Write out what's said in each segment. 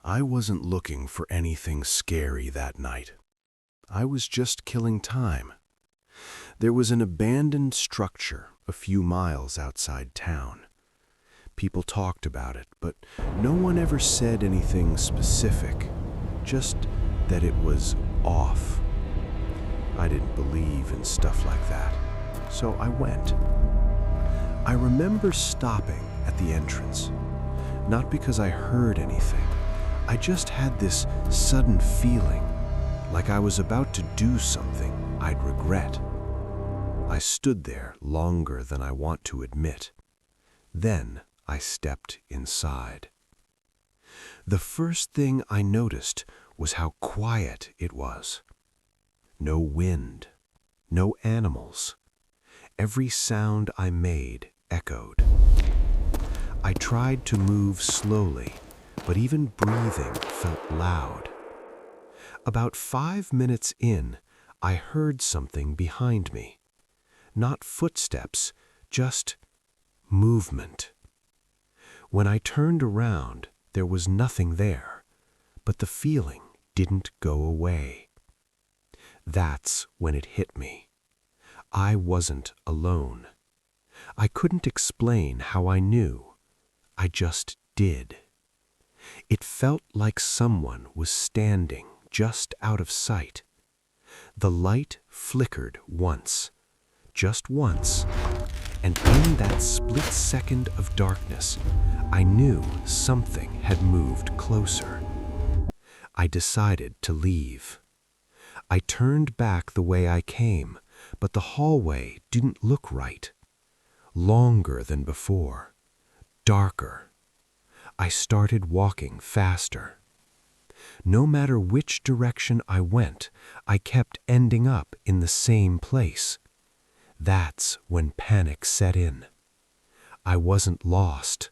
I wasn't looking for anything scary that night. I was just killing time. There was an abandoned structure a few miles outside town. People talked about it, but no one ever said anything specific, just that it was off. I didn't believe in stuff like that, so I went. I remember stopping at the entrance, not because I heard anything. I just had this sudden feeling, like I was about to do something I'd regret. I stood there longer than I want to admit. Then I stepped inside. The first thing I noticed was how quiet it was. No wind, no animals. Every sound I made echoed. I tried to move slowly, but even breathing felt loud. About 5 minutes in, I heard something behind me. Not footsteps, just movement. When I turned around, there was nothing there, but the feeling didn't go away. That's when it hit me. I wasn't alone. I couldn't explain how I knew. I just did. It felt like someone was standing just out of sight. The light flickered once, just once, and in that split second of darkness, I knew something had moved closer. I decided to leave. I turned back the way I came, but the hallway didn't look right. Longer than before, darker. I started walking faster. No matter which direction I went, I kept ending up in the same place. That's when panic set in. I wasn't lost.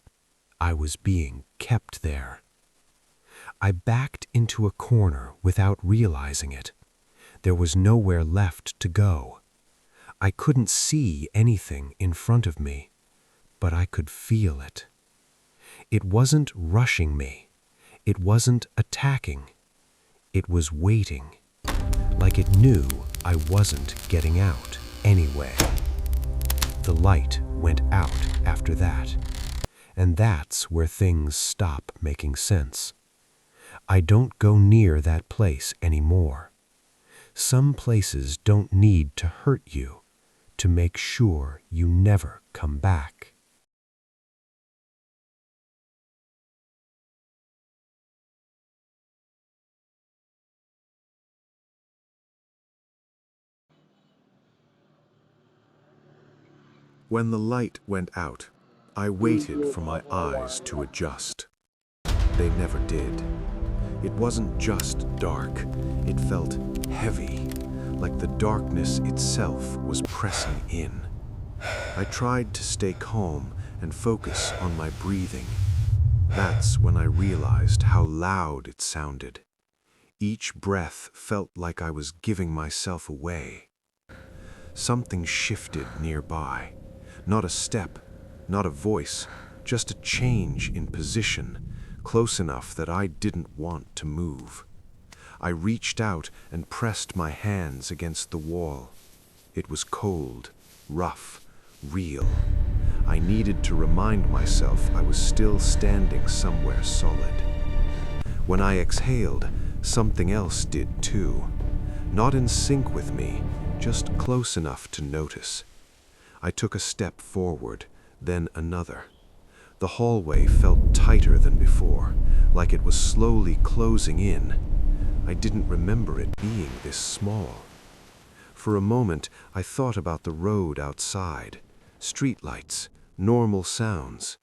I was being kept there. I backed into a corner without realizing it. There was nowhere left to go. I couldn't see anything in front of me, but I could feel it. It wasn't rushing me. It wasn't attacking. It was waiting, like it knew I wasn't getting out anyway. The light went out after that, and that's where things stop making sense. I don't go near that place anymore. Some places don't need to hurt you to make sure you never come back. When the light went out, I waited for my eyes to adjust. They never did. It wasn't just dark. It felt heavy, like the darkness itself was pressing in. I tried to stay calm and focus on my breathing. That's when I realized how loud it sounded. Each breath felt like I was giving myself away. Something shifted nearby. Not a step, not a voice, just a change in position, close enough that I didn't want to move. I reached out and pressed my hands against the wall. It was cold, rough, real. I needed to remind myself I was still standing somewhere solid. When I exhaled, something else did too. Not in sync with me, just close enough to notice. I took a step forward, then another. The hallway felt tighter than before, like it was slowly closing in. I didn't remember it being this small. For a moment, I thought about the road outside, streetlights, normal sounds.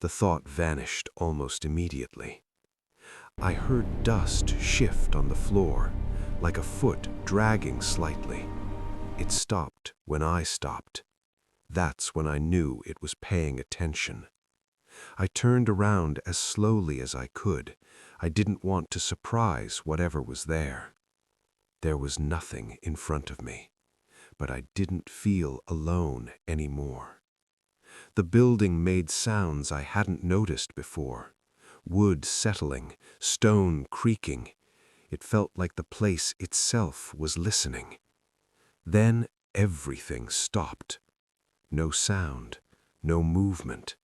The thought vanished almost immediately. I heard dust shift on the floor, like a foot dragging slightly. It stopped when I stopped. That's when I knew it was paying attention. I turned around as slowly as I could. I didn't want to surprise whatever was there. There was nothing in front of me, but I didn't feel alone anymore. The building made sounds I hadn't noticed before. Wood settling, stone creaking. It felt like the place itself was listening. Then everything stopped. No sound, no movement.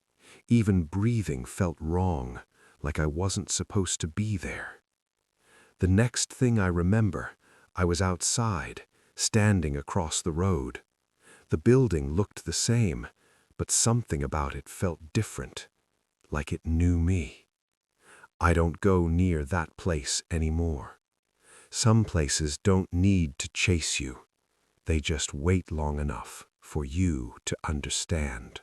Even breathing felt wrong, like I wasn't supposed to be there. The next thing I remember, I was outside, standing across the road. The building looked the same, but something about it felt different, like it knew me. I don't go near that place anymore. Some places don't need to chase you. They just wait long enough for you to understand.